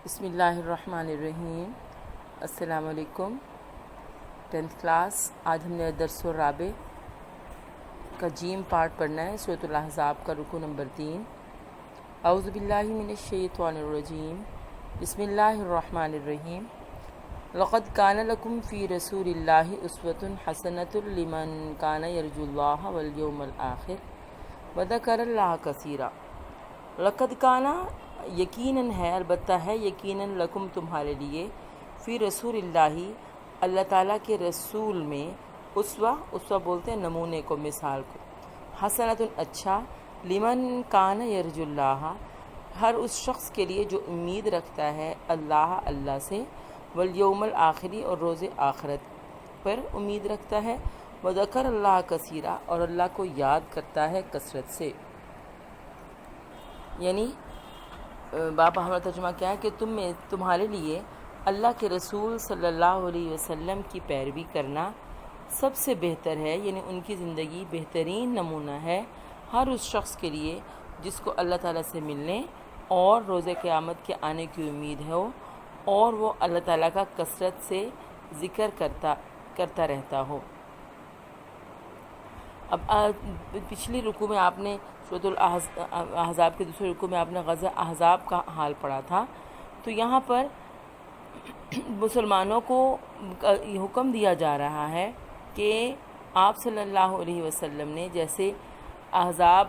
بسم اللہ الرحمن الرحیم۔ السلام علیکم۔ 10th کلاس، آج ہم نے درس الرابع کا جیم پارٹ پڑھنا ہے، سورۃ الاحزاب کا رکوع نمبر 3۔ اعوذ باللہ من الشیطان الرجیم، بسم اللہ الرحمن الرحیم۔ لقد کان لکم فی رسول اللہ اسوۃ حسنۃ لمن کان یرجو اللہ والیوم الآخر وذکر اللہ کثیرا۔ لقد کانا یقیناً ہے، البتہ ہے یقیناً، لکم تمہارے لیے، فی رسول اللہ اللہ تعالیٰ کے رسول میں، اسوہ بولتے ہیں نمونے کو، مثال کو، حسنۃ اچھا، لمن کان یرجو اللہ ہر اس شخص کے لیے جو امید رکھتا ہے اللہ سے، والیوم الآخری اور روز آخرت پر امید رکھتا ہے، وذکر اللہ کثیرا اور اللہ کو یاد کرتا ہے کثرت سے۔ یعنی باپا ہمارا ترجمہ کیا ہے کہ تمہارے لیے اللہ کے رسول صلی اللہ علیہ وسلم کی پیروی کرنا سب سے بہتر ہے، یعنی ان کی زندگی بہترین نمونہ ہے ہر اس شخص کے لیے جس کو اللہ تعالیٰ سے ملنے اور روز قیامت کے آنے کی امید ہو، اور وہ اللہ تعالیٰ کا کثرت سے ذکر کرتا رہتا ہو۔ اب پچھلی رکوع میں آپ نے سورۃ الاحزاب کے دوسرے رکوع میں آپ نے غزوہ احزاب کا حال پڑھا تھا، تو یہاں پر مسلمانوں کو حکم دیا جا رہا ہے کہ آپ صلی اللہ علیہ وسلم نے، جیسے احزاب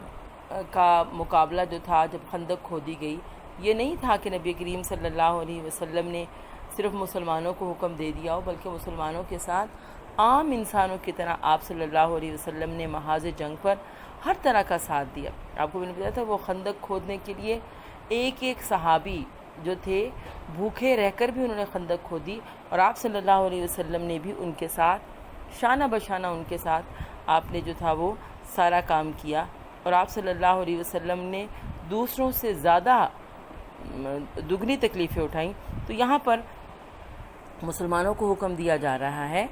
کا مقابلہ جو تھا جب خندق کھودی گئی، یہ نہیں تھا کہ نبی کریم صلی اللہ علیہ وسلم نے صرف مسلمانوں کو حکم دے دیا ہو، بلکہ مسلمانوں کے ساتھ عام انسانوں کی طرح آپ صلی اللہ علیہ وسلم نے محاذ جنگ پر ہر طرح کا ساتھ دیا۔ آپ کو میں نے بتایا تھا وہ خندق کھودنے کے لیے ایک صحابی جو تھے بھوکے رہ کر بھی انہوں نے خندق کھودی، اور آپ صلی اللہ علیہ وسلم نے بھی ان کے ساتھ شانہ بشانہ ان کے ساتھ آپ نے جو تھا وہ سارا کام کیا، اور آپ صلی اللہ علیہ وسلم نے دوسروں سے زیادہ دگنی تکلیفیں اٹھائیں۔ تو یہاں پر مسلمانوں کو حکم دیا جا رہا ہے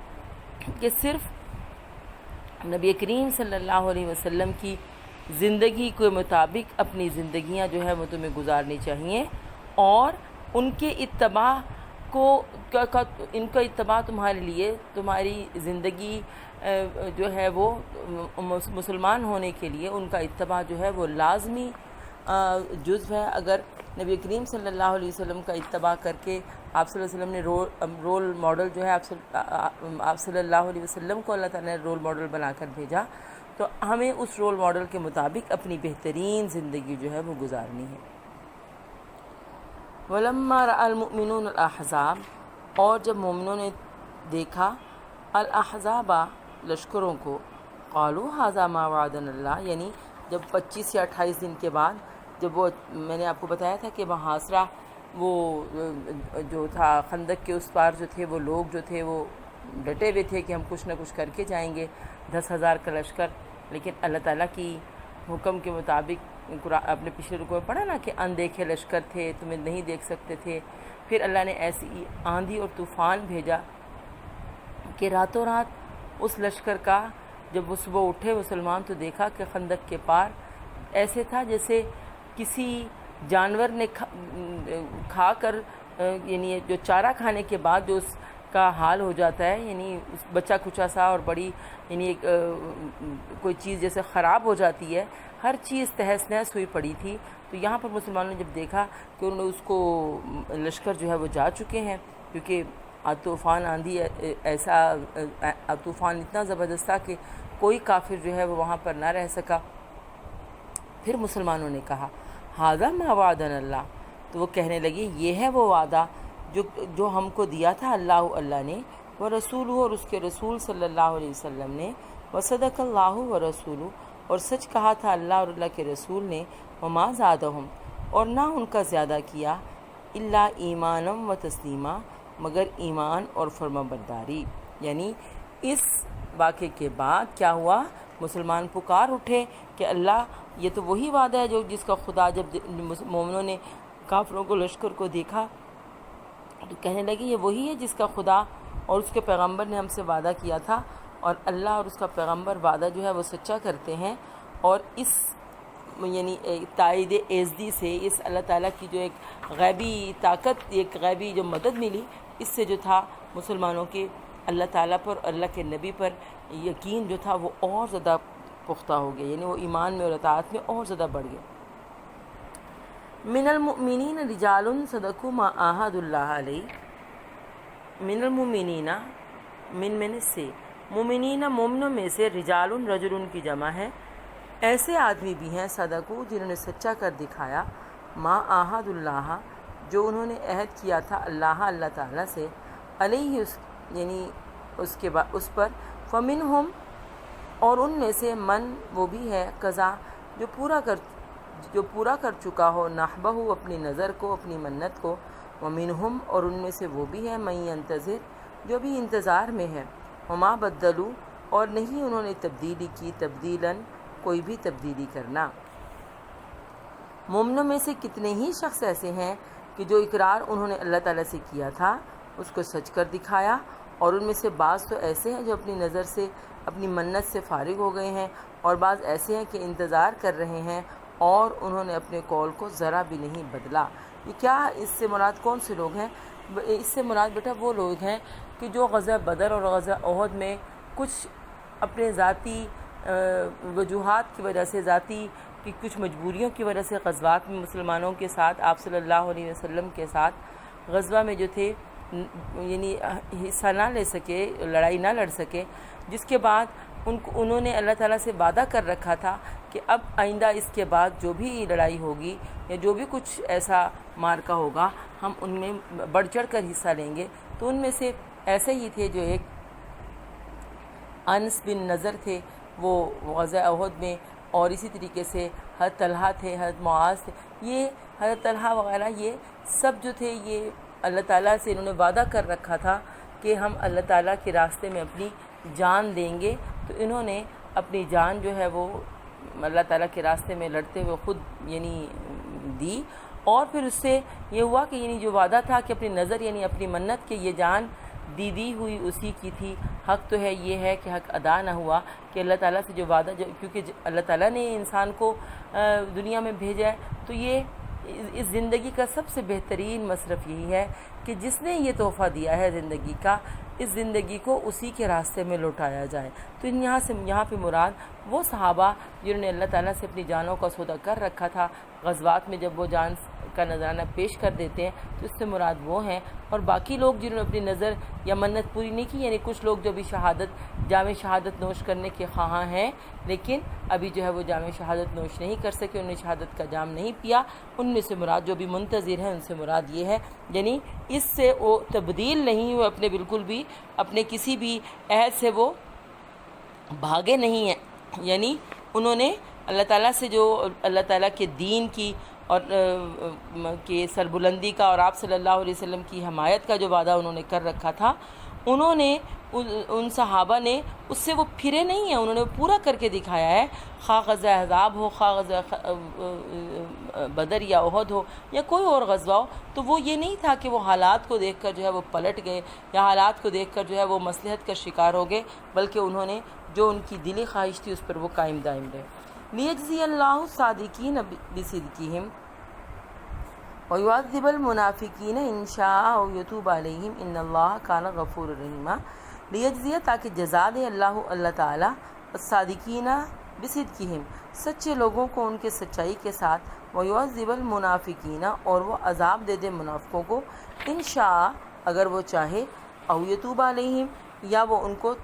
کہ صرف نبی کریم صلی اللہ علیہ وسلم کی زندگی کے مطابق اپنی زندگیاں جو ہے وہ تمہیں گزارنی چاہیے، اور ان کے اتباع ان کا اتباع تمہارے لیے، تمہاری زندگی جو ہے وہ مسلمان ہونے کے لیے ان کا اتباع جو ہے وہ لازمی جزو ہے۔ اگر نبی کریم صلی اللہ علیہ وسلم کا اتباع کر کے آپ صلی اللہ علیہ وسلم نے رول ماڈل جو ہے آپ صلی اللہ علیہ وسلم کو اللہ تعالیٰ نے رول ماڈل بنا کر بھیجا، تو ہمیں اس رول ماڈل کے مطابق اپنی بہترین زندگی جو ہے وہ گزارنی ہے۔ وَلَمَّا رَأَى الْمُؤْمِنُونَ الْأَحْزَابَ اور جب مومنوں نے دیکھا الاحزاب لشکروں کو، قالوا هذا ما وعدنا اللہ، یعنی جب 25 یا 28 دن کے بعد، جب وہ میں نے آپ کو بتایا تھا کہ محاصرہ وہ جو تھا خندق کے اس پار جو تھے وہ لوگ جو تھے وہ ڈٹے ہوئے تھے کہ ہم کچھ نہ کچھ کر کے جائیں گے، 10,000 کا لشکر، لیکن اللہ تعالیٰ کی حکم کے مطابق آپ نے پچھلے رکوع میں پڑھا نا کہ اندیکھے لشکر تھے، تمہیں نہیں دیکھ سکتے تھے، پھر اللہ نے ایسی آندھی اور طوفان بھیجا کہ راتوں رات اس لشکر کا جب وہ صبح اٹھے مسلمان تو دیکھا کہ خندق کے پار ایسے تھا جیسے کسی جانور نے کھا کر، یعنی جو چارہ کھانے کے بعد جو اس کا حال ہو جاتا ہے، یعنی بچہ کچا سا اور بڑی، یعنی کوئی چیز جیسے خراب ہو جاتی ہے، ہر چیز تہس نہس ہوئی پڑی تھی۔ تو یہاں پر مسلمانوں نے جب دیکھا کہ انہوں نے اس کو لشکر جو ہے وہ جا چکے ہیں، کیونکہ طوفان آندھی ایسا طوفان اتنا زبردست تھا کہ کوئی کافر جو ہے وہ وہاں پر نہ رہ سکا، پھر مسلمانوں نے کہا ھذا ما وعدنا اللہ، تو وہ کہنے لگے یہ ہے وہ وعدہ جو ہم کو دیا تھا اللہ نے، ورسولہ اور اس کے رسول صلی اللہ علیہ وسلم نے، وصدق اللہ ورسولہ اور سچ کہا تھا اللہ اور اللہ کے رسول نے، وما زادہم اور نہ ان کا زیادہ کیا، الا ایمانا و تسلیما مگر ایمان اور فرما برداری۔ یعنی اس واقعے کے بعد کیا ہوا، مسلمان پکار اٹھے کہ اللہ یہ تو وہی وعدہ ہے جس کا خدا، جب مومنوں نے کافروں کو لشکر کو دیکھا تو کہنے لگے یہ وہی ہے جس کا خدا اور اس کے پیغمبر نے ہم سے وعدہ کیا تھا، اور اللہ اور اس کا پیغمبر وعدہ جو ہے وہ سچا کرتے ہیں، اور اس یعنی تائید ایزدی سے، اس اللہ تعالیٰ کی جو ایک غیبی طاقت، ایک غیبی جو مدد ملی، اس سے جو تھا مسلمانوں کے اللہ تعالیٰ پر، اللہ کے نبی پر یقین جو تھا وہ اور زیادہ پختہ ہو گیا، یعنی وہ ایمان میں اور اطاعت میں اور زیادہ بڑھ گیا۔ من المؤمنین رجال صدقوا ما عاہدوا اللہ علیہ، من المؤمنین، من سے، مومنین مومنوں میں سے، رجال رجل کی جمع ہے، ایسے آدمی بھی ہیں صدقو جنہوں نے سچا کر دکھایا، ما عاہد اللہ جو انہوں نے عہد کیا تھا اللہ تعالیٰ سے، علیہ یعنی اس پر، فمنہم اور ان میں سے، من وہ بھی ہے، قضا جو پورا کر چکا ہو، نحبہ اپنی نظر کو، اپنی منت کو، ومنہم اور ان میں سے وہ بھی ہے، من ینتظر جو بھی انتظار میں ہے، وما بدلوا اور نہیں انہوں نے تبدیلی کی، تبدیلاً کوئی بھی تبدیلی کرنا۔ مومنوں میں سے کتنے ہی شخص ایسے ہیں کہ جو اقرار انہوں نے اللہ تعالیٰ سے کیا تھا اس کو سچ کر دکھایا، اور ان میں سے بعض تو ایسے ہیں جو اپنی نظر سے، اپنی منت سے فارغ ہو گئے ہیں، اور بعض ایسے ہیں کہ انتظار کر رہے ہیں اور انہوں نے اپنے قول کو ذرا بھی نہیں بدلا۔ یہ کیا، اس سے مراد کون سے لوگ ہیں؟ اس سے مراد بیٹا وہ لوگ ہیں کہ جو غزوہ بدر اور غزوہ احد میں کچھ اپنے ذاتی وجوہات کی وجہ سے، ذاتی کی کچھ مجبوریوں کی وجہ سے غزوات میں مسلمانوں کے ساتھ، آپ صلی اللہ علیہ وسلم کے ساتھ غزوہ میں جو تھے یعنی حصہ نہ لے سکے، لڑائی نہ لڑ سکے، جس کے بعد انہوں نے اللہ تعالیٰ سے وعدہ کر رکھا تھا کہ اب آئندہ اس کے بعد جو بھی لڑائی ہوگی یا جو بھی کچھ ایسا مارکا ہوگا ہم ان میں بڑھ چڑھ کر حصہ لیں گے۔ تو ان میں سے ایسے ہی تھے جو ایک انس بن نضر تھے، وہ غزوہ احد میں، اور اسی طریقے سے حضرت طلحہ تھے، حضرت معاذ تھے، یہ حضرت طلحہ وغیرہ یہ سب جو تھے یہ اللہ تعالیٰ سے انہوں نے وعدہ کر رکھا تھا کہ ہم اللہ تعالیٰ کے راستے میں اپنی جان دیں گے، تو انہوں نے اپنی جان جو ہے وہ اللہ تعالیٰ کے راستے میں لڑتے ہوئے خود یعنی دی، اور پھر اس سے یہ ہوا کہ یعنی جو وعدہ تھا کہ اپنی نظر یعنی اپنی منت کے یہ جان دی ہوئی اسی کی تھی، حق تو ہے یہ ہے کہ حق ادا نہ ہوا کہ اللہ تعالیٰ سے جو وعدہ، کیونکہ اللہ تعالیٰ نے انسان کو دنیا میں بھیجا ہے، تو یہ اس زندگی کا سب سے بہترین مصرف یہی ہے کہ جس نے یہ تحفہ دیا ہے زندگی کا، اس زندگی کو اسی کے راستے میں لوٹایا جائے۔ تو یہاں پہ مراد وہ صحابہ جنہوں نے اللہ تعالیٰ سے اپنی جانوں کا سودا کر رکھا تھا، غزوات میں جب وہ جان کا نذرانہ پیش کر دیتے ہیں تو اس سے مراد وہ ہیں، اور باقی لوگ جنہوں نے اپنی نظر یا منت پوری نہیں کی، یعنی کچھ لوگ جو بھی جامع شہادت نوش کرنے کے خواہاں ہیں لیکن ابھی جو ہے وہ جامع شہادت نوش نہیں کر سکے، انہوں نے شہادت کا جام نہیں پیا، ان میں سے مراد جو بھی منتظر ہیں ان سے مراد یہ ہے، یعنی اس سے وہ تبدیل نہیں ہوئے، اپنے بالکل بھی اپنے کسی بھی عہد سے وہ بھاگے نہیں ہیں، یعنی انہوں نے اللہ تعالیٰ سے جو اللہ تعالیٰ کے دین کی اور کہ سربلندی کا اور آپ صلی اللہ علیہ وسلم کی حمایت کا جو وعدہ انہوں نے کر رکھا تھا، انہوں نے ان صحابہ نے اس سے وہ پھرے نہیں ہیں، انہوں نے پورا کر کے دکھایا ہے، خواہ غزوہ احزاب ہو، خواہ غزوہ بدر یا احد ہو یا کوئی اور غزوہ ہو، تو وہ یہ نہیں تھا کہ وہ حالات کو دیکھ کر جو ہے وہ پلٹ گئے یا حالات کو دیکھ کر جو ہے وہ مصلحت کا شکار ہو گئے، بلکہ انہوں نے جو ان کی دلی خواہش تھی اس پر وہ قائم دائم رہے۔ لیجزی اللہ الصادقین بصدقہم ویعذب المنافقین ان شاء او یتوب علیہم ان اللہ کان غفور رحیما۔ لیجزی تاکہ جزا دے اللہ تعالیٰ الصادقین بصدقہم سچے لوگوں کو ان کے سچائی کے ساتھ، ویعذب المنافقین اور وہ عذاب دے دے منافقوں کو، ان شاء اگر وہ چاہے، او یتوب علیہم یا وہ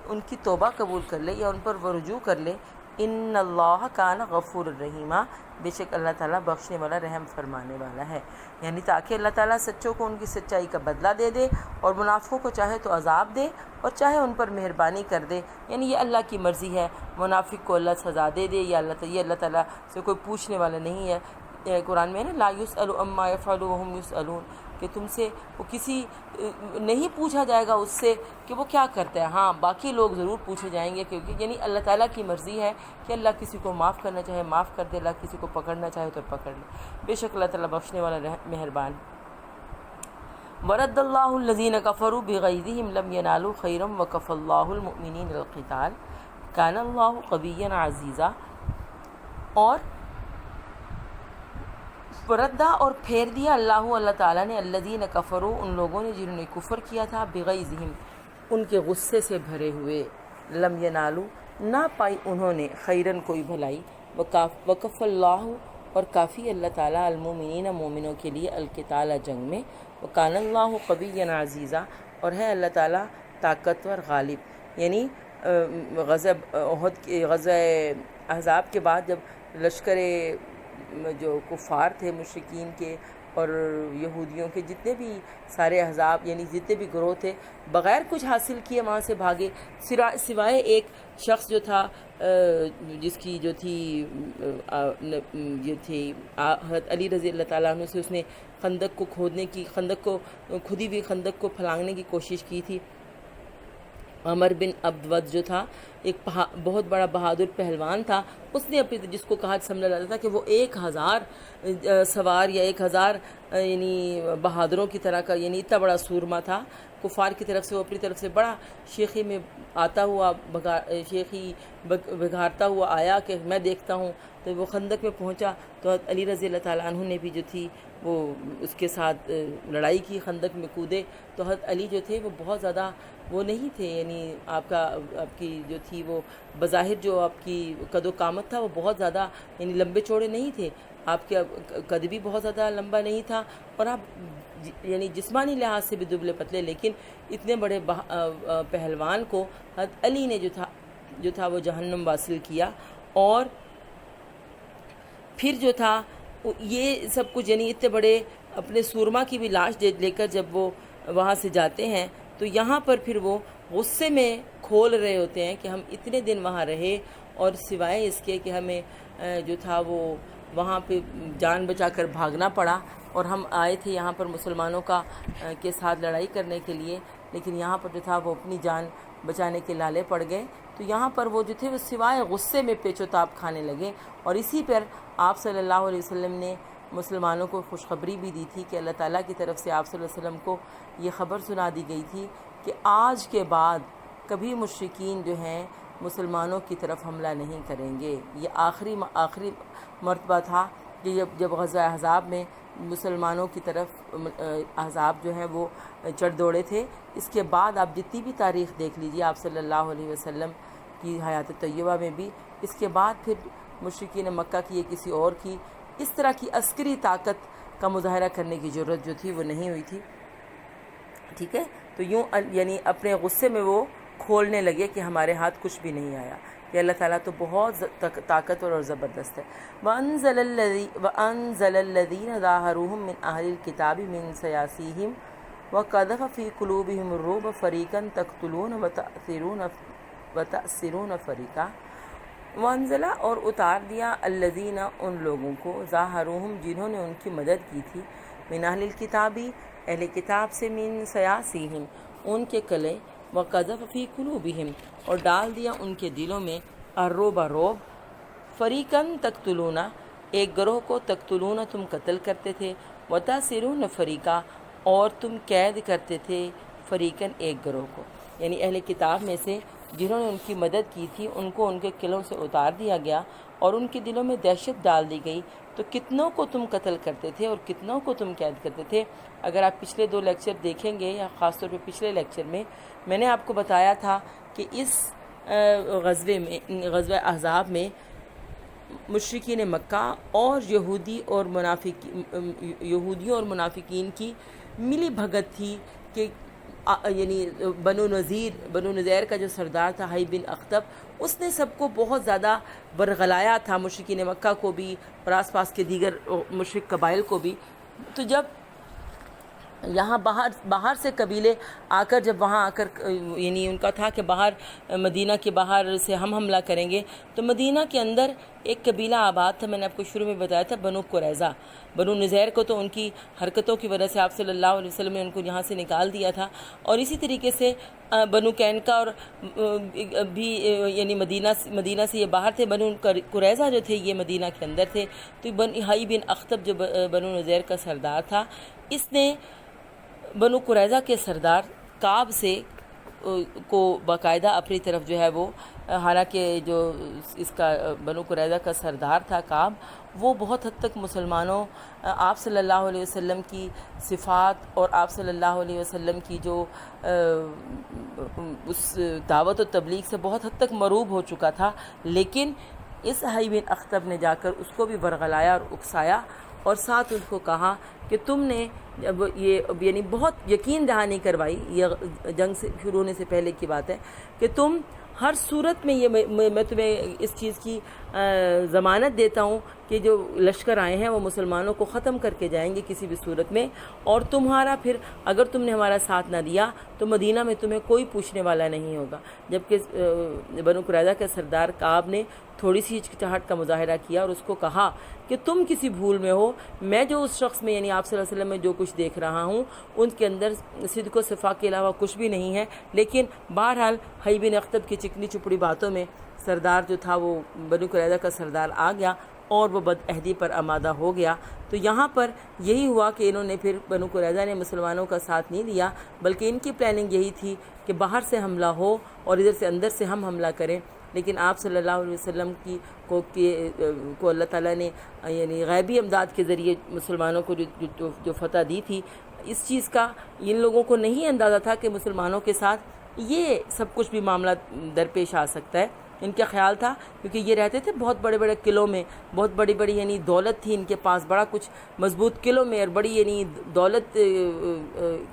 ان کی توبہ قبول کر لے یا ان پر وہ رجوع کر لے، ان اللہ کان غفور الرحیمہ بے شک اللہ تعالیٰ بخشنے والا رحم فرمانے والا ہے، یعنی تاکہ اللہ تعالیٰ سچوں کو ان کی سچائی کا بدلہ دے دے اور منافقوں کو چاہے تو عذاب دے اور چاہے ان پر مہربانی کر دے، یعنی یہ اللہ کی مرضی ہے، منافق کو اللہ سزا دے دے یا اللہ تعالیٰ سے کوئی پوچھنے والا نہیں ہے۔ قرآن میں ہے نا لا یسأل عما یفعل وهم یسألون، کہ تم سے وہ کسی نہیں پوچھا جائے گا اس سے کہ وہ کیا کرتا ہے، ہاں باقی لوگ ضرور پوچھے جائیں گے، کیونکہ یعنی اللہ تعالیٰ کی مرضی ہے کہ اللہ کسی کو معاف کرنا چاہے معاف کر دے، اللہ کسی کو پکڑنا چاہے تو پکڑ لے، بے شک اللہ تعالیٰ بخشنے والا مہربان۔ ورد اللہ الذین کفروا بغیظہم لم ینالوا خیرا وکفی اللہ المؤمنین القتال کان اللہ قویا عزیزا۔ اور پردہ اور پھیر دیا اللہ تعالیٰ نے الذین کفروا ان لوگوں نے جنہوں نے کفر کیا تھا بغیظہم ان کے غصے سے بھرے ہوئے، لم ینالو نہ پائی انہوں نے خیرن کوئی بھلائی، وکف اللہ اور کافی اللہ تعالیٰ المومنین مومنوں کے لیے القتال جنگ میں، وکان اللہ قویا عزیزا اور ہے اللہ تعالیٰ طاقتور غالب۔ یعنی غزوہ احزاب کے بعد جب لشکر جو کفار تھے مشرکین کے اور یہودیوں کے جتنے بھی سارے احزاب یعنی جتنے بھی گروہ تھے بغیر کچھ حاصل کیے وہاں سے بھاگے، سوائے ایک شخص جو تھا جس کی جو تھی حضرت علی رضی اللہ تعالیٰ عنہ سے اس نے خندق کو کھودنے کی کھدی ہوئی خندق کو پھلانگنے کی کوشش کی تھی۔ عمر بن عبد جو تھا ایک بہت بڑا بہادر پہلوان تھا، اس نے اپنی جس کو کہا سمجھا جاتا تھا کہ وہ 1000 سوار یا 1000 یعنی بہادروں کی طرح کا یعنی اتنا بڑا سورما تھا کفار کی طرف سے، وہ اپنی طرف سے بڑا شیخی میں آتا ہوا بگھارتا ہوا آیا کہ میں دیکھتا ہوں، تو وہ خندق میں پہنچا تو علی رضی اللہ تعالیٰ عنہ نے بھی جو تھی وہ اس کے ساتھ لڑائی کی، خندق میں کودے، تو حضرت علی جو تھے وہ بہت زیادہ وہ نہیں تھے، یعنی آپ کی جو تھی وہ بظاہر جو آپ کی قد و قامت تھا وہ بہت زیادہ یعنی لمبے چوڑے نہیں تھے، آپ کے قد بھی بہت زیادہ لمبا نہیں تھا اور آپ یعنی جسمانی لحاظ سے بھی دبلے پتلے، لیکن اتنے بڑے پہلوان کو حضرت علی نے جو تھا وہ جہنم واصل کیا۔ اور پھر جو تھا یہ سب کچھ یعنی اتنے بڑے اپنے سورما کی بھی لاش لے کر جب وہ وہاں سے جاتے ہیں تو یہاں پر پھر وہ غصے میں کھول رہے ہوتے ہیں کہ ہم اتنے دن وہاں رہے اور سوائے اس کے کہ ہمیں جو تھا وہ وہاں پہ جان بچا کر بھاگنا پڑا اور ہم آئے تھے یہاں پر مسلمانوں کے ساتھ لڑائی کرنے کے لیے، لیکن یہاں پر جو تھا وہ اپنی جان بچانے کے لالے پڑ گئے، تو یہاں پر وہ جو تھے وہ سوائے غصے میں پیچ و تاب کھانے لگے۔ اور اسی پر آپ صلی اللہ علیہ وسلم نے مسلمانوں کو خوشخبری بھی دی تھی کہ اللہ تعالیٰ کی طرف سے آپ صلی اللہ علیہ وسلم کو یہ خبر سنا دی گئی تھی کہ آج کے بعد کبھی مشرکین جو ہیں مسلمانوں کی طرف حملہ نہیں کریں گے۔ یہ آخری مرتبہ تھا کہ جب غزوہ احزاب میں مسلمانوں کی طرف احزاب جو ہیں وہ چڑھ دوڑے تھے، اس کے بعد آپ جتنی بھی تاریخ دیکھ لیجیے آپ صلی اللہ علیہ وسلم کی حیات طیبہ میں بھی، اس کے بعد پھر مشرکین مکہ کی یا کسی اور کی اس طرح کی عسکری طاقت کا مظاہرہ کرنے کی ضرورت جو تھی وہ نہیں ہوئی تھی، ٹھیک ہے۔ تو یوں یعنی اپنے غصے میں وہ کھولنے لگے کہ ہمارے ہاتھ کچھ بھی نہیں آیا، کہ اللہ تعالیٰ تو بہت طاقتور اور زبردست ہے۔ وَأَنزَلَ الَّذِينَ ظَاهَرُوهُم مِّنْ أَهْلِ الْكِتَابِ مِنْ سَيَاسِيهِمْ وَقَذَفَ فِي قُلُوبِهِمُ الرُّعْبَ فَرِيقًا تَقْتُلُونَ وَتَأْسِرُونَ فَرِيقًا۔ وَأَنزَلَ اور اتار دیا الَّذِينَ ان لوگوں کو ظَاهَرُوهُم جنہوں نے ان کی مدد کی تھی، مِنْ أَهْلِ الْكِتَابِ اہل کتاب سے، مِنْ سَيَاسِيهِمْ ان کے قلعے، وَقَذَفَ فِي قُلُوبِهِمْ اور ڈال دیا ان کے دلوں میں الرُّعْبَ روب، فَرِيقًا تَقْتُلُونَ ایک گروہ کو، تقتلون تم قتل کرتے تھے، وَتَأْسِرُونَ فَرِيقًا اور تم قید کرتے تھے، فریقاً ایک گروہ کو، یعنی اہل کتاب میں سے جنہوں نے ان کی مدد کی تھی ان کو ان کے قلعوں سے اتار دیا گیا اور ان کے دلوں میں دہشت ڈال دی گئی، تو کتنوں کو تم قتل کرتے تھے اور کتنوں کو تم قید کرتے تھے۔ اگر آپ پچھلے 2 لیکچر دیکھیں گے یا خاص طور پہ پچھلے لیکچر میں نے آپ کو بتایا تھا کہ اس غزوہ احزاب میں مشرکین مکہ اور یہودیوں اور منافقین کی ملی بھگت تھی کہ یعنی بنو نذیر کا جو سردار تھا حی بن اخطب، اس نے سب کو بہت زیادہ برگلایا تھا، مشرکین مکہ کو بھی اور آس پاس کے دیگر مشرک قبائل کو بھی۔ تو جب یہاں باہر سے قبیلے آ کر جب وہاں آ کر یعنی ان کا تھا کہ باہر مدینہ کے باہر سے ہم حملہ کریں گے، تو مدینہ کے اندر ایک قبیلہ آباد تھا، میں نے آپ کو شروع میں بتایا تھا، بنو قریظہ۔ بنو نذیر کو تو ان کی حرکتوں کی وجہ سے آپ صلی اللہ علیہ وسلم نے ان کو یہاں سے نکال دیا تھا، اور اسی طریقے سے بنو قینقاع اور بھی یعنی مدینہ سے یہ باہر تھے، بنو قریظہ جو تھے یہ مدینہ کے اندر تھے۔ تو حی بن اخطب جو بنو نذیر کا سردار تھا، اس نے بنو قریظہ کے سردار کعب سے کو باقاعدہ اپنی طرف جو ہے وہ، حالانکہ جو اس کا بنو قریظہ کا سردار تھا کعب، وہ بہت حد تک مسلمانوں، آپ صلی اللہ علیہ وسلم کی صفات اور آپ صلی اللہ علیہ وسلم کی جو اس دعوت و تبلیغ سے بہت حد تک مرعوب ہو چکا تھا، لیکن اس حی بن اخطب نے جا کر اس کو بھی ورغلایا اور اکسایا، اور ساتھ اس کو کہا کہ تم نے جب یہ یعنی بہت یقین دہانی کروائی، یہ جنگ سے شروع ہونے سے پہلے کی بات ہے، کہ تم ہر صورت میں یہ میں تمہیں اس چیز کی ضمانت دیتا ہوں کہ جو لشکر آئے ہیں وہ مسلمانوں کو ختم کر کے جائیں گے کسی بھی صورت میں، اور تمہارا پھر اگر تم نے ہمارا ساتھ نہ دیا تو مدینہ میں تمہیں کوئی پوچھنے والا نہیں ہوگا۔ جبکہ بنو قریظہ کے سردار کعب نے تھوڑی سی ہچکچاہٹ کا مظاہرہ کیا اور اس کو کہا کہ تم کسی بھول میں ہو، میں جو اس شخص میں یعنی آپ صلی اللہ علیہ وسلم میں جو کچھ دیکھ رہا ہوں ان کے اندر صدق و صفا کے علاوہ کچھ بھی نہیں ہے، لیکن بہرحال حی بن اخطب کی چکنی چپڑی باتوں میں سردار جو تھا وہ بنو قریظہ کا سردار آ گیا اور وہ بدعہدی پر آمادہ ہو گیا۔ تو یہاں پر یہی ہوا کہ انہوں نے پھر بنو قریظہ نے مسلمانوں کا ساتھ نہیں دیا، بلکہ ان کی پلاننگ یہی تھی کہ باہر سے حملہ ہو اور ادھر سے اندر سے ہم حملہ کریں، لیکن آپ صلی اللہ علیہ وسلم کو اللہ تعالیٰ نے یعنی غیبی امداد کے ذریعے مسلمانوں کو جو فتح دی تھی، اس چیز کا ان لوگوں کو نہیں اندازہ تھا کہ مسلمانوں کے ساتھ یہ سب کچھ بھی معاملہ درپیش آ سکتا ہے۔ ان کا خیال تھا کیونکہ یہ رہتے تھے بہت بڑے بڑے قلعوں میں، بہت بڑی بڑی یعنی دولت تھی ان کے پاس، بڑا کچھ مضبوط قلعوں میں اور بڑی یعنی دولت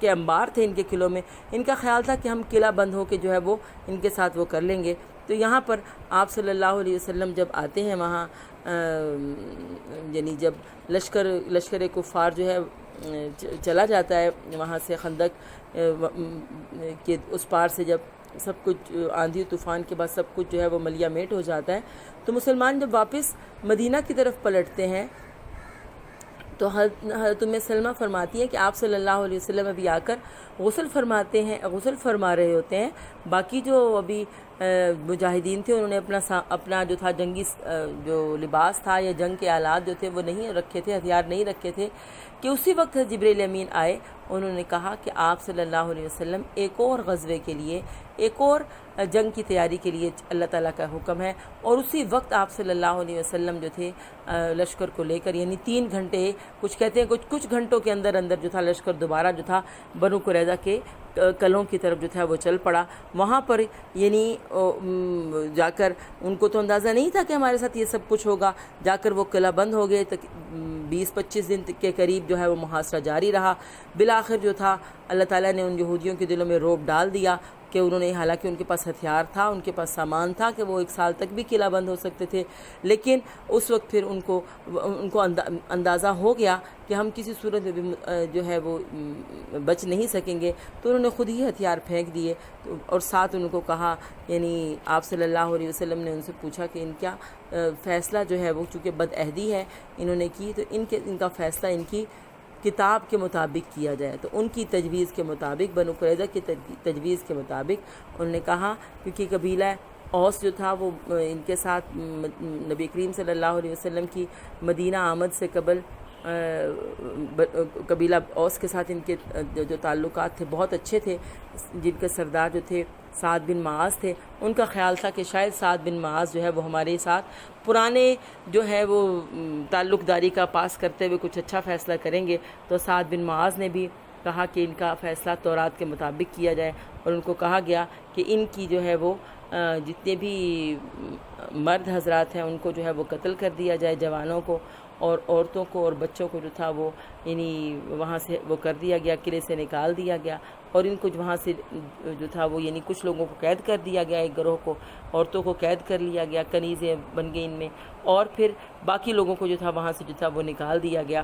کے انبار تھے ان کے قلعوں میں۔ ان کا خیال تھا کہ ہم قلعہ بند ہو کے جو ہے وہ ان کے ساتھ وہ کر لیں گے۔ تو یہاں پر آپ صلی اللہ علیہ وسلم جب آتے ہیں وہاں، یعنی جب لشکر کفار جو ہے چلا جاتا ہے وہاں سے خندق کے اس پار سے، جب سب کچھ آندھی طوفان کے بعد سب کچھ جو ہے وہ ملیہ میٹ ہو جاتا ہے، تو مسلمان جب واپس مدینہ کی طرف پلٹتے ہیں تو حضرت ام سلمہ فرماتی ہے کہ آپ صلی اللہ علیہ وسلم ابھی آ کر غسل فرما رہے ہوتے ہیں، باقی جو ابھی مجاہدین تھے انہوں نے اپنا جو تھا جنگی جو لباس تھا یا جنگ کے آلات جو تھے وہ نہیں رکھے تھے، ہتھیار نہیں رکھے تھے، کہ اسی وقت جبریل امین آئے، انہوں نے کہا کہ آپ صلی اللہ علیہ وسلم ایک اور غزوے کے لیے، ایک اور جنگ کی تیاری کے لیے اللہ تعالیٰ کا حکم ہے، اور اسی وقت آپ صلی اللہ علیہ وسلم جو تھے لشکر کو لے کر یعنی 3 گھنٹے، کچھ کہتے ہیں کچھ گھنٹوں کے اندر جو تھا لشکر دوبارہ جو تھا بنو قریظہ کے قلعوں کی طرف جو تھا وہ چل پڑا۔ وہاں پر یعنی جا کر ان کو تو اندازہ نہیں تھا کہ ہمارے ساتھ یہ سب کچھ ہوگا، جا کر وہ قلعہ بند ہو گئے، 20-25 دن کے قریب جو ہے وہ محاصرہ جاری رہا۔ بالآخر جو تھا اللہ تعالیٰ نے ان یہودیوں کے دلوں میں رعب ڈال دیا کہ انہوں نے، حالانکہ ان کے پاس ہتھیار تھا، ان کے پاس سامان تھا کہ وہ 1 سال تک بھی قلعہ بند ہو سکتے تھے، لیکن اس وقت پھر ان کو اندازہ ہو گیا کہ ہم کسی صورت میں بھی جو ہے وہ بچ نہیں سکیں گے، تو انہوں نے خود ہی ہتھیار پھینک دیے، اور ساتھ ان کو کہا، یعنی آپ صلی اللہ علیہ وسلم نے ان سے پوچھا کہ ان کا فیصلہ جو ہے وہ چونکہ بدعہدی ہے انہوں نے کی، تو ان کا فیصلہ ان کی کتاب کے مطابق کیا جائے۔ تو ان کی تجویز کے مطابق، بنو قریظہ کی تجویز کے مطابق انہوں نے کہا، کیونکہ قبیلہ اوس جو تھا وہ ان کے ساتھ نبی کریم صلی اللہ علیہ وسلم کی مدینہ آمد سے قبل قبیلہ اوس کے ساتھ ان کے جو تعلقات تھے بہت اچھے تھے، جن کے سردار جو تھے سعد بن معاذ تھے۔ ان کا خیال تھا کہ شاید سعد بن معاذ جو ہے وہ ہمارے ساتھ پرانے جو ہے وہ تعلق داری کا پاس کرتے ہوئے کچھ اچھا فیصلہ کریں گے، تو سعد بن معاذ نے بھی کہا کہ ان کا فیصلہ تورات کے مطابق کیا جائے، اور ان کو کہا گیا کہ ان کی جو ہے وہ جتنے بھی مرد حضرات ہیں ان کو جو ہے وہ قتل کر دیا جائے، جوانوں کو اور عورتوں کو اور بچوں کو جو تھا وہ یعنی وہاں سے وہ کر دیا گیا، قلعے سے نکال دیا گیا، اور ان کو وہاں سے جو تھا وہ یعنی کچھ لوگوں کو قید کر دیا گیا، ایک گروہ کو عورتوں کو قید کر لیا گیا، کنیزیں بن گئی ان میں، اور پھر باقی لوگوں کو جو تھا وہاں سے جو تھا وہ نکال دیا گیا۔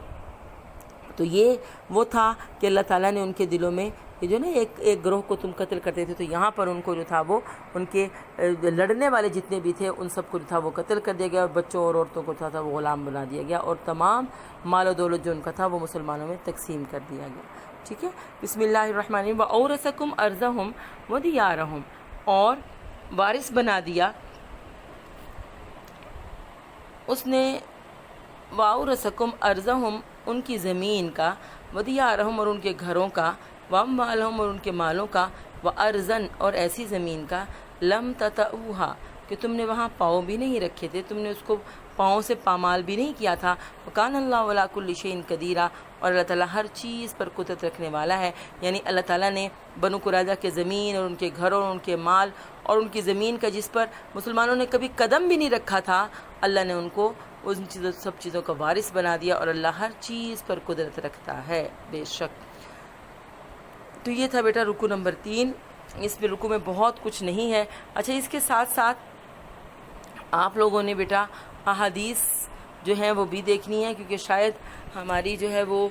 تو یہ وہ تھا کہ اللہ تعالیٰ نے ان کے دلوں میں یہ جو نا ایک گروہ کو تم قتل کرتے تھے، تو یہاں پر ان کو جو تھا وہ ان کے لڑنے والے جتنے بھی تھے ان سب کو جو تھا وہ قتل کر دیا گیا، اور بچوں اور عورتوں کو تھا وہ غلام بنا دیا گیا، اور تمام مال و دولت جو ان کا تھا وہ مسلمانوں میں تقسیم کر دیا گیا۔ ٹھیک ہے، بسم اللہ الرحمن الرحیم۔ وَأَوْرَثَكُمْ أَرْضَهُمْ وَدِيَارَهُمْ، اور وارث بنا دیا اس نے وَأَوْرَثَكُمْ أَرْضَهُمْ، ان کی زمین کا، وَدِيَارَهُمْ، اور ان کے گھروں کا، وَأَمْوَالَهُمْ، اور ان کے مالوں کا، وَأَرْضًا اور ایسی زمین کا لم تطئوها کہ تم نے وہاں پاؤں بھی نہیں رکھے تھے، تم نے اس کو پاؤں سے پامال بھی نہیں کیا تھا. وَكَانَ اللَّهُ عَلَىٰ كُلِّ شَيْءٍ قَدِيرًا اور اللہ تعالیٰ ہر چیز پر قدرت رکھنے والا ہے. یعنی اللہ تعالیٰ نے بنو قریظہ کے زمین اور ان کے گھروں اور ان کے مال اور ان کی زمین کا جس پر مسلمانوں نے کبھی قدم بھی نہیں رکھا تھا، اللہ نے ان کو ان سب چیزوں کا وارث بنا دیا. اور اللہ ہر چیز پر قدرت رکھتا ہے بے شک. تو یہ تھا بیٹا رکوع نمبر 3. اس میں رکوع میں بہت کچھ نہیں ہے. اچھا، اس کے ساتھ ساتھ آپ لوگوں نے بیٹا احادیث جو ہیں وہ بھی دیکھنی ہے، کیونکہ شاید ہماری جو ہے وہ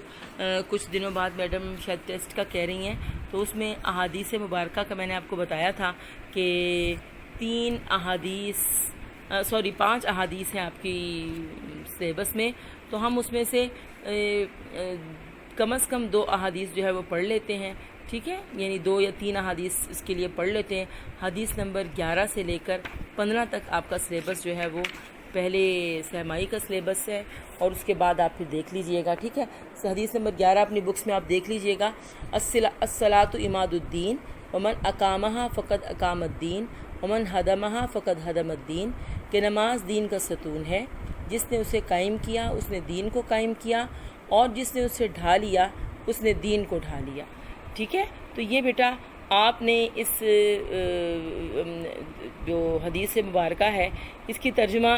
کچھ دنوں بعد میڈم شاید ٹیسٹ کا کہہ رہی ہیں، تو اس میں احادیث مبارکہ کا میں نے آپ کو بتایا تھا کہ 5 احادیث ہیں آپ کی سلیبس میں. تو ہم اس میں سے کم از کم 2 احادیث جو ہے وہ پڑھ لیتے ہیں. ٹھیک ہے، یعنی 2 یا 3 احادیث اس کے لیے پڑھ لیتے ہیں. حدیث نمبر 11 سے لے کر 15 تک آپ کا سلیبس جو ہے وہ پہلے سہمائی کا سلیبس ہے، اور اس کے بعد آپ پھر دیکھ لیجئے گا. ٹھیک ہے، حدیث نمبر 11 اپنی بکس میں آپ دیکھ لیجئے گا. الصلاۃ عماد الدین ومن اقامہا فقد اقام الدین ومن ہدمہا فقد ہدم الدین کہ نماز دین کا ستون ہے، جس نے اسے قائم کیا اس نے دین کو قائم کیا، اور جس نے اسے ڈھا لیا اس نے دین کو ڈھا لیا. ٹھیک ہے، تو یہ بیٹا آپ نے اس جو حدیث مبارکہ ہے اس کی ترجمہ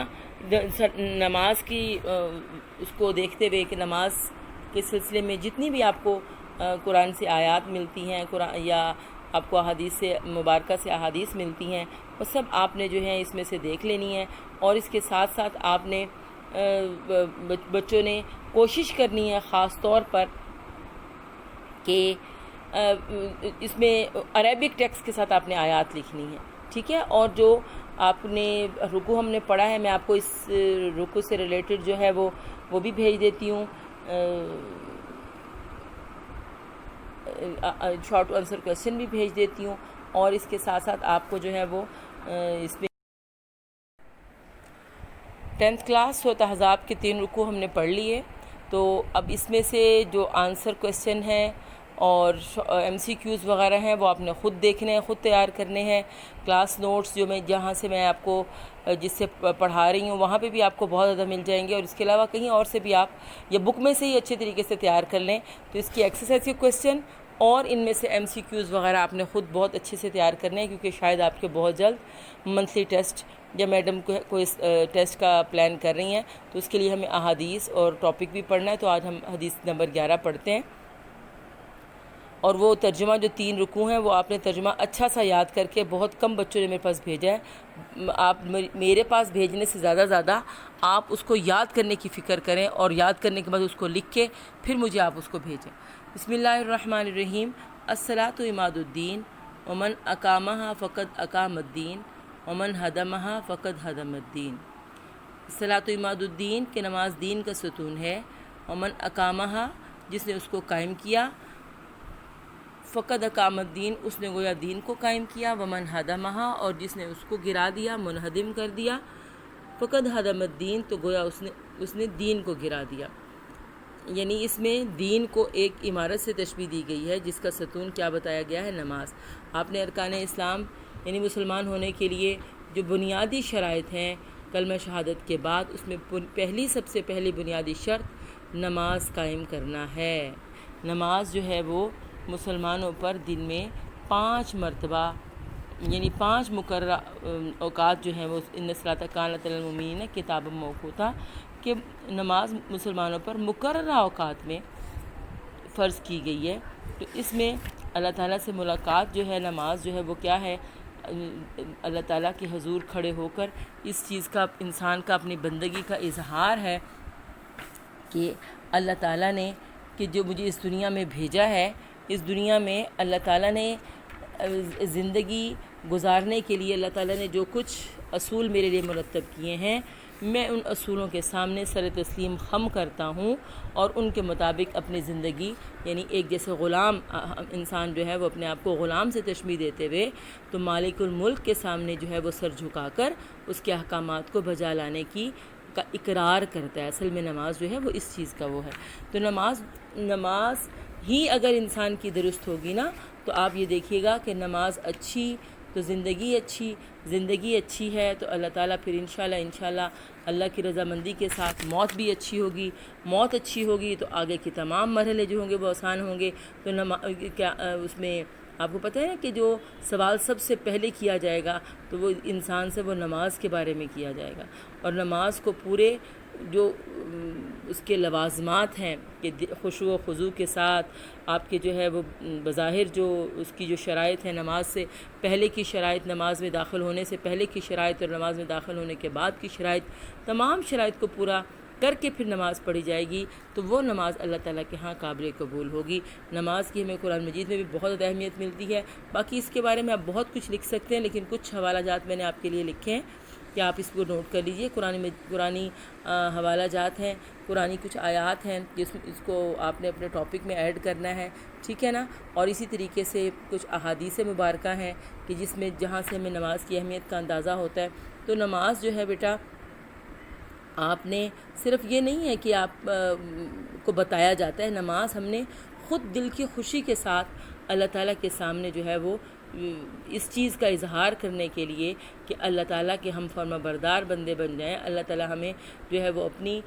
نماز کی اس کو دیکھتے ہوئے کہ نماز کے سلسلے میں جتنی بھی آپ کو قرآن سے آیات ملتی ہیں یا آپ کو احادیث سے مبارکہ سے احادیث ملتی ہیں، وہ سب آپ نے جو ہے اس میں سے دیکھ لینی ہے. اور اس کے ساتھ ساتھ آپ نے بچوں نے کوشش کرنی ہے خاص طور پر کہ اس میں عربک ٹیکسٹ کے ساتھ آپ نے آیات لکھنی ہے. ٹھیک ہے، اور جو آپ نے رکوع ہم نے پڑھا ہے، میں آپ کو اس رکوع سے ریلیٹڈ جو ہے وہ بھی بھیج دیتی ہوں، شارٹ آنسر کویسچن بھی بھیج دیتی ہوں. اور اس کے ساتھ ساتھ آپ کو جو ہے وہ اس میں 10th کلاس سورۃ احزاب کے 3 رکوع ہم نے پڑھ لیے. تو اب اس میں سے جو آنسر کویسچن ہے اور MCQs وغیرہ ہیں وہ آپ نے خود دیکھنے ہیں، خود تیار کرنے ہیں. کلاس نوٹس جو جہاں سے میں آپ کو جس سے پڑھا رہی ہوں وہاں پہ بھی آپ کو بہت زیادہ مل جائیں گے، اور اس کے علاوہ کہیں اور سے بھی آپ یا بک میں سے ہی اچھے طریقے سے تیار کر لیں. تو اس کی ایکسرسائز کے کویسچن اور ان میں سے MCQs وغیرہ آپ نے خود بہت اچھے سے تیار کرنے ہیں، کیونکہ شاید آپ کے بہت جلد منتھلی ٹیسٹ یا میڈم کوئی ٹیسٹ کا پلان کر رہی ہیں. تو اس کے لیے ہمیں احادیث اور ٹاپک بھی پڑھنا ہے. تو آج ہم حدیث نمبر 11 پڑھتے ہیں، اور وہ ترجمہ جو 3 رکوع ہیں وہ آپ نے ترجمہ اچھا سا یاد کر کے، بہت کم بچوں نے میرے پاس بھیجا ہے، آپ میرے پاس بھیجنے سے زیادہ آپ اس کو یاد کرنے کی فکر کریں، اور یاد کرنے کے بعد اس کو لکھ کے پھر مجھے آپ اس کو بھیجیں. بسم اللہ الرحمن الرحیم. الصلاۃ عماد الدین ومن اقامہا فقد اقام الدین ومن ہدمہا فقد ہدم الدین. الصلاۃ عماد الدین کہ نماز دین کا ستون ہے، ومن اقامہا جس نے اس کو قائم کیا، فقد اقام الدین اس نے گویا دین کو قائم کیا، ومن ہدمہا اور جس نے اس کو گرا دیا، منہدم کر دیا، فقد ہدم الدین تو گویا اس نے دین کو گرا دیا. یعنی اس میں دین کو ایک عمارت سے تشبیہ دی گئی ہے جس کا ستون کیا بتایا گیا ہے، نماز. آپ نے ارکان اسلام یعنی مسلمان ہونے کے لیے جو بنیادی شرائط ہیں کلمہ شہادت کے بعد، اس میں سب سے پہلی بنیادی شرط نماز قائم کرنا ہے. نماز جو ہے وہ مسلمانوں پر دن میں 5 مرتبہ یعنی 5 مقررہ اوقات جو ہیں وہ ان الصلاۃ کانت علی المؤمنین کتابا موقوتا کہ نماز مسلمانوں پر مقررہ اوقات میں فرض کی گئی ہے. تو اس میں اللہ تعالیٰ سے ملاقات جو ہے، نماز جو ہے وہ کیا ہے، اللہ تعالیٰ کے حضور کھڑے ہو کر اس چیز کا انسان کا اپنی بندگی کا اظہار ہے کہ اللہ تعالیٰ نے کہ جو مجھے اس دنیا میں بھیجا ہے، اس دنیا میں اللہ تعالیٰ نے زندگی گزارنے کے لیے اللہ تعالیٰ نے جو کچھ اصول میرے لیے مرتب کیے ہیں، میں ان اصولوں کے سامنے سر تسلیم خم کرتا ہوں، اور ان کے مطابق اپنی زندگی یعنی ایک جیسے غلام انسان جو ہے وہ اپنے آپ کو غلام سے تشبیہ دیتے ہوئے تو مالک الملک کے سامنے جو ہے وہ سر جھکا کر اس کے احکامات کو بجا لانے کا اقرار کرتا ہے. اصل میں نماز جو ہے وہ اس چیز کا وہ ہے. تو نماز ہی اگر انسان کی درست ہوگی نا، تو تو آپ یہ دیکھیے گا کہ نماز اچھی تو زندگی اچھی ہے تو اللہ تعالیٰ پھر انشاءاللہ اللہ کی رضامندی کے ساتھ موت بھی اچھی ہوگی تو آگے کے تمام مرحلے جو ہوں گے وہ آسان ہوں گے. تو کیا اس میں آپ کو پتہ ہے کہ جو سوال سب سے پہلے کیا جائے گا تو وہ انسان سے وہ نماز کے بارے میں کیا جائے گا، اور نماز کو پورے جو اس کے لوازمات ہیں کہ خشوع و خضوع کے ساتھ آپ کے جو ہے وہ بظاہر جو اس کی جو شرائط ہے، نماز سے پہلے کی شرائط، نماز میں داخل ہونے سے پہلے کی شرائط اور نماز میں داخل ہونے کے بعد کی شرائط، تمام شرائط کو پورا کر کے پھر نماز پڑھی جائے گی تو وہ نماز اللہ تعالیٰ کے ہاں قابل قبول ہوگی. نماز کی ہمیں قرآن مجید میں بھی بہت زیادہ اہمیت ملتی ہے. باقی اس کے بارے میں آپ بہت کچھ لکھ سکتے ہیں، لیکن کچھ حوالہ جات میں نے آپ کے لیے لکھے ہیں کہ آپ اس کو نوٹ کر لیجئے. قرآنی حوالہ جات ہیں، قرآنی کچھ آیات ہیں اس کو آپ نے اپنے ٹاپک میں ایڈ کرنا ہے، ٹھیک ہے نا. اور اسی طریقے سے کچھ احادیث مبارکہ ہیں کہ جس میں جہاں سے ہمیں نماز کی اہمیت کا اندازہ ہوتا ہے. تو نماز جو ہے بیٹا آپ نے صرف یہ نہیں ہے کہ آپ کو بتایا جاتا ہے، نماز ہم نے خود دل کی خوشی کے ساتھ اللہ تعالیٰ کے سامنے جو ہے وہ اس چیز کا اظہار کرنے کے لیے کہ اللہ تعالیٰ کے ہم فرما بردار بندے بن جائیں، اللہ تعالیٰ ہمیں جو ہے وہ اپنی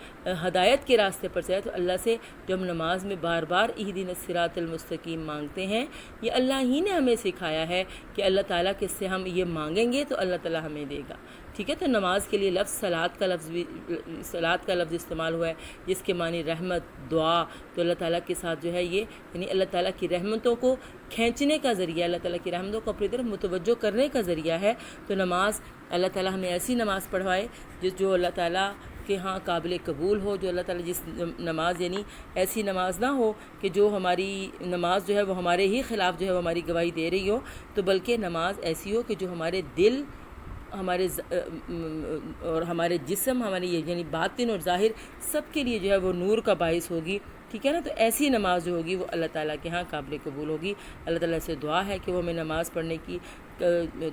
ہدایت کے راستے پر چلائے. تو اللہ سے جو ہم نماز میں بار بار اہدنا الصراط المستقیم مانگتے ہیں، یہ اللہ ہی نے ہمیں سکھایا ہے کہ اللہ تعالیٰ کے سے ہم یہ مانگیں گے تو اللہ تعالیٰ ہمیں دے گا، ٹھیک ہے. تو نماز کے لیے صلاۃ کا لفظ استعمال ہوا ہے جس کے معنی رحمت، دعا. تو اللہ تعالیٰ کے ساتھ جو ہے یہ یعنی اللہ تعالیٰ کی رحمتوں کو کھینچنے کا ذریعہ، اللہ تعالیٰ کی رحمتوں کو اپنی طرف متوجہ کرنے کا ذریعہ ہے. تو نماز اللہ تعالیٰ ہمیں ایسی نماز پڑھوائے جو اللہ تعالیٰ کے ہاں قابل قبول ہو. جو اللہ تعالیٰ جس نماز یعنی ایسی نماز نہ ہو کہ جو ہماری نماز جو ہے وہ ہمارے ہی خلاف جو ہے وہ ہماری گواہی دے رہی ہو، تو بلکہ نماز ایسی ہو کہ جو ہمارے دل، اور ہمارے جسم، ہماری یعنی باطن اور ظاہر سب کے لیے جو ہے وہ نور کا باعث ہوگی، ٹھیک ہے نا. تو ایسی نماز جو ہوگی وہ اللہ تعالیٰ کے ہاں قابل قبول ہوگی. اللہ تعالیٰ سے دعا ہے کہ وہ ہمیں نماز پڑھنے کی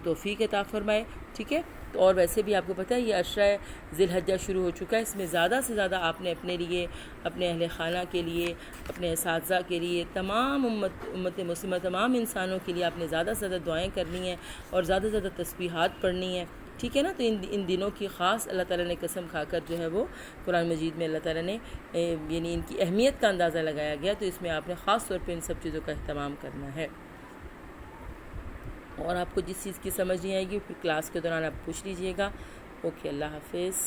توفیق عطا فرمائے، ٹھیک ہے. اور ویسے بھی آپ کو پتہ ہے یہ عشرہ ذی الحجہ شروع ہو چکا ہے. اس میں زیادہ سے زیادہ آپ نے اپنے لیے، اپنے اہل خانہ کے لیے، اپنے اساتذہ کے لیے، تمام امت مسلمہ، تمام انسانوں کے لیے آپ نے زیادہ سے زیادہ دعائیں کرنی ہیں اور زیادہ سے زیادہ تسبیحات پڑھنی ہیں، ٹھیک ہے نا. تو ان دنوں کی خاص اللہ تعالیٰ نے قسم کھا کر جو ہے وہ قرآن مجید میں اللہ تعالیٰ نے یعنی ان کی اہمیت کا اندازہ لگایا گیا. تو اس میں آپ نے خاص طور پہ ان سب چیزوں کا اہتمام کرنا ہے. اور آپ کو جس چیز کی سمجھ نہیں آئے گی پھر کلاس کے دوران آپ پوچھ لیجئے گا. اوکے، اللہ حافظ.